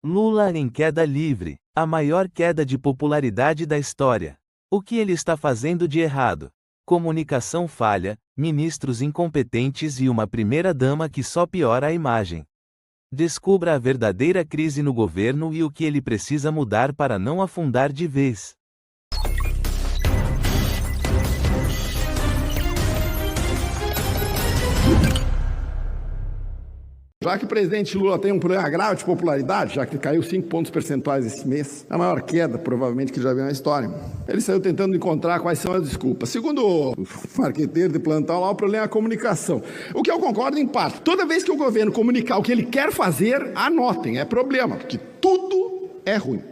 Lula em queda livre, a maior queda de popularidade da história. O que ele está fazendo de errado? Comunicação falha, ministros incompetentes e uma primeira-dama que só piora a imagem. Descubra a verdadeira crise no governo e o que ele precisa mudar para não afundar de vez. Já que o presidente Lula tem um problema grave de popularidade, já que caiu 5 pontos percentuais esse mês, a maior queda, provavelmente, que já viu na história, ele saiu tentando encontrar quais são as desculpas. Segundo o marqueteiro de plantão lá, o problema é a comunicação. O que eu concordo em parte. Toda vez que o governo comunicar o que ele quer fazer, anotem, é problema, porque tudo é ruim.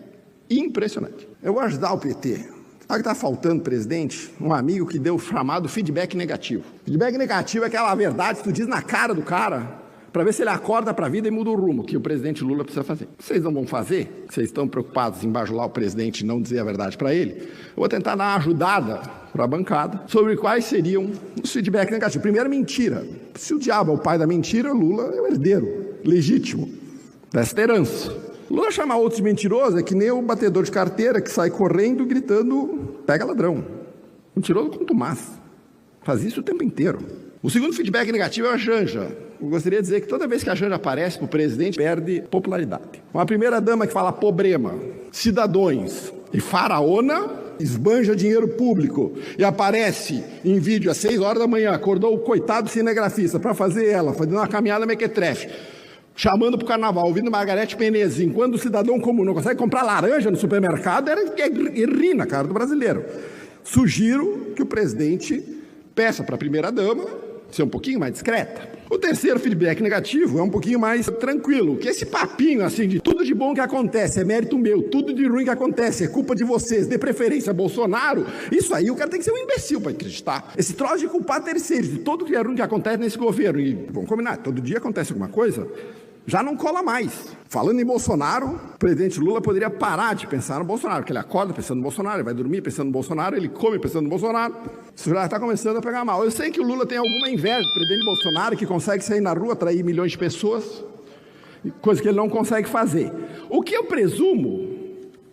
Impressionante. Eu vou ajudar o PT. Sabe o que está faltando, presidente? Um amigo que deu o chamado feedback negativo. Feedback negativo é aquela verdade que tu diz na cara do cara, para ver se ele acorda para a vida e muda o rumo, que o presidente Lula precisa fazer. Vocês não vão fazer? Vocês estão preocupados em bajular o presidente e não dizer a verdade para ele? Eu vou tentar dar uma ajudada para a bancada sobre quais seriam os feedbacks negativos. Primeiro, mentira. Se o diabo é o pai da mentira, Lula é o herdeiro legítimo dessa herança. Lula chamar outros de mentiroso é que nem o batedor de carteira que sai correndo gritando, pega ladrão. Mentiroso com Tomás. Faz isso o tempo inteiro. O segundo feedback negativo é a Janja. Eu gostaria de dizer que toda vez que a Janja aparece para o presidente, perde popularidade. Uma primeira-dama que fala problema, cidadãos e faraona, esbanja dinheiro público e aparece em vídeo às 6 horas da manhã, acordou o coitado cinegrafista para fazer ela, fazendo uma caminhada mequetrefe, chamando para o carnaval, ouvindo Margarete Menezes, enquanto o cidadão comum não consegue comprar laranja no supermercado, ele ri na cara do brasileiro. Sugiro que o presidente peça para a primeira-dama ser um pouquinho mais discreta. O terceiro feedback negativo é um pouquinho mais tranquilo, que esse papinho assim de tudo de bom que acontece é mérito meu, tudo de ruim que acontece é culpa de vocês, de preferência Bolsonaro, isso aí o cara tem que ser um imbecil para acreditar. Esse troço de culpar terceiros de tudo que é ruim que acontece nesse governo, e vamos combinar, todo dia acontece alguma coisa, já não cola mais. Falando em Bolsonaro, o presidente Lula poderia parar de pensar no Bolsonaro, porque ele acorda pensando no Bolsonaro, ele vai dormir pensando no Bolsonaro, ele come pensando no Bolsonaro. Isso já está começando a pegar mal. Eu sei que o Lula tem alguma inveja do presidente Bolsonaro, que consegue sair na rua, atrair milhões de pessoas, coisa que ele não consegue fazer. O que eu presumo,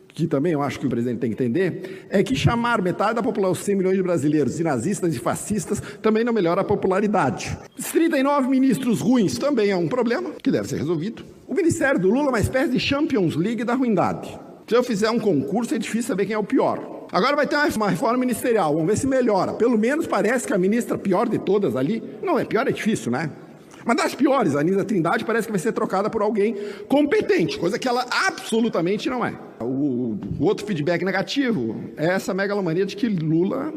que também eu acho que o presidente tem que entender, é que chamar metade da população, 100 milhões de brasileiros, de nazistas e fascistas, também não melhora a popularidade. Os 39 ministros ruins também é um problema, que deve ser resolvido. O ministério do Lula é uma espécie de Champions League da ruindade. Se eu fizer um concurso, é difícil saber quem é o pior. Agora vai ter uma reforma ministerial, vamos ver se melhora. Pelo menos parece que a ministra pior de todas ali, não é pior, é difícil, né? Mas das piores, a Anísia Trindade parece que vai ser trocada por alguém competente, coisa que ela absolutamente não é. O outro feedback negativo é essa megalomania de que Lula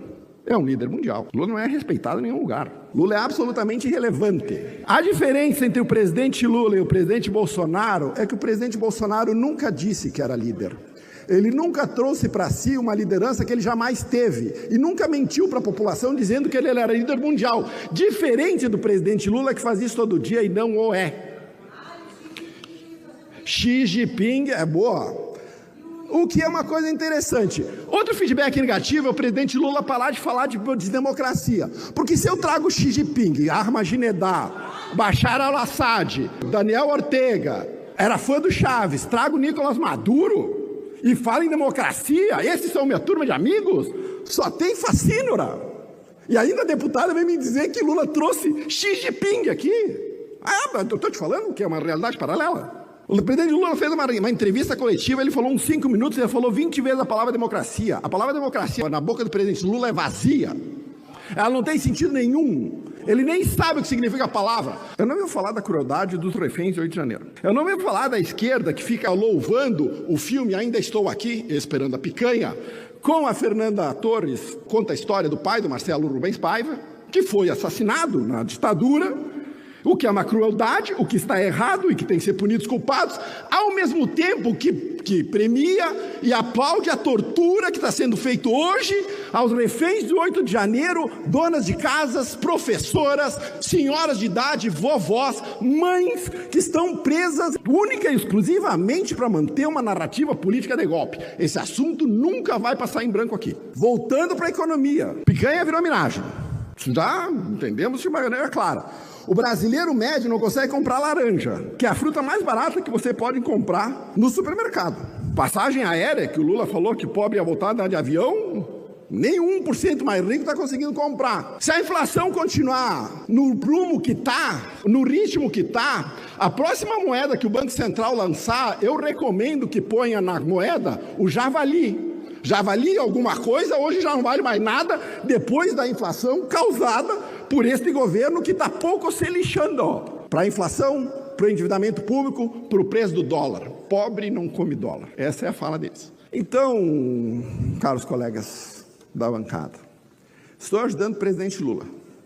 é um líder mundial. Lula não é respeitado em nenhum lugar. Lula é absolutamente irrelevante. A diferença entre o presidente Lula e o presidente Bolsonaro é que o presidente Bolsonaro nunca disse que era líder. Ele nunca trouxe para si uma liderança que ele jamais teve e nunca mentiu para a população dizendo que ele era líder mundial, diferente do presidente Lula, que faz isso todo dia e não o é. Xi Jinping é boa. O que é uma coisa interessante. Outro feedback negativo é o presidente Lula parar de falar de democracia. Porque se eu trago Xi Jinping, Ahmadinejad, Bashar al-Assad, Daniel Ortega, era fã do Chaves, trago Nicolás Maduro e fala em democracia, esses são minha turma de amigos, só tem facínora. E ainda a deputada vem me dizer que Lula trouxe Xi Jinping aqui. Ah, eu estou te falando que é uma realidade paralela. O presidente Lula fez uma entrevista coletiva, ele falou uns 5 minutos, ele falou 20 vezes a palavra democracia. A palavra democracia na boca do presidente Lula é vazia. Ela não tem sentido nenhum. Ele nem sabe o que significa a palavra. Eu não vou falar da crueldade dos reféns de 8 de janeiro. Eu não vou falar da esquerda que fica louvando o filme Ainda Estou Aqui, Esperando a Picanha, com a Fernanda Torres, conta a história do pai do Marcelo Rubens Paiva, que foi assassinado na ditadura, o que é uma crueldade, o que está errado e que tem que ser punidos os culpados, ao mesmo tempo que premia e aplaude a tortura que está sendo feita hoje aos reféns do 8 de janeiro, donas de casas, professoras, senhoras de idade, vovós, mães que estão presas única e exclusivamente para manter uma narrativa política de golpe. Esse assunto nunca vai passar em branco aqui. Voltando para a economia, picanha virou homenagem. Já entendemos de maneira clara. O brasileiro médio não consegue comprar laranja, que é a fruta mais barata que você pode comprar no supermercado. Passagem aérea, que o Lula falou que pobre ia voltar a andar de avião, nem 1% mais rico está conseguindo comprar. Se a inflação continuar no rumo que está, no ritmo que está, a próxima moeda que o Banco Central lançar, eu recomendo que ponha na moeda o javali. Já valia alguma coisa, hoje já não vale mais nada, depois da inflação causada por este governo que está pouco se lixando para a inflação, para o endividamento público, para o preço do dólar. Pobre não come dólar. Essa é a fala deles. Então, caros colegas da bancada, estou ajudando o presidente Lula.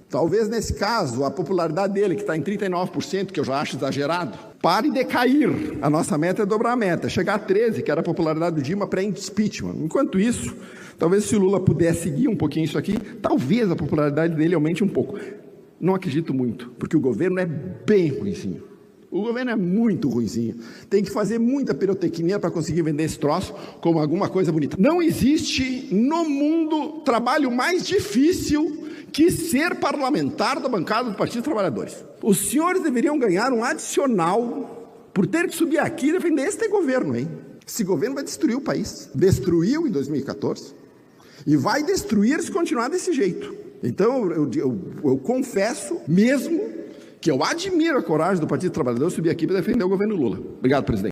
Talvez nesse caso a popularidade dele, que está em 39%, que eu já acho exagerado, pare de cair. A nossa meta é dobrar a meta, chegar a 13%, que era a popularidade do Dilma pré-impeachment. Enquanto isso, talvez se o Lula puder seguir um pouquinho isso aqui, talvez a popularidade dele aumente um pouco. Não acredito muito, porque o governo é bem ruinzinho. O governo é muito ruinzinho. Tem que fazer muita pirotecnia para conseguir vender esse troço como alguma coisa bonita. Não existe no mundo trabalho mais difícil que ser parlamentar da bancada do Partido dos Trabalhadores. Os senhores deveriam ganhar um adicional por ter que subir aqui e defender este governo, hein? Esse governo vai destruir o país. Destruiu em 2014 e vai destruir se continuar desse jeito. Então, eu confesso mesmo que eu admiro a coragem do Partido dos Trabalhadores subir aqui para defender o governo Lula. Obrigado, presidente.